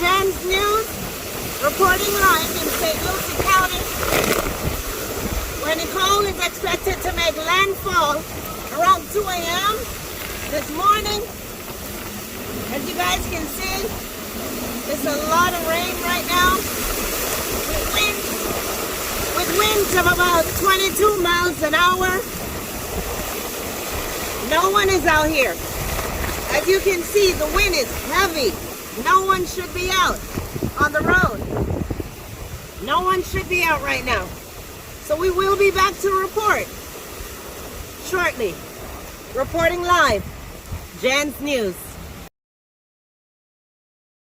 Jen's News, reporting live in St. Lucie County, where Nicole is expected to make landfall around 2 a.m. this morning. As you guys can see, there's a lot of rain right now, with winds of about 22 miles an hour. No one is out here. As you can see, the wind is heavy. No one should be out on the road. No one should be out right now. So we will be back to report shortly. Reporting live, Jen's News.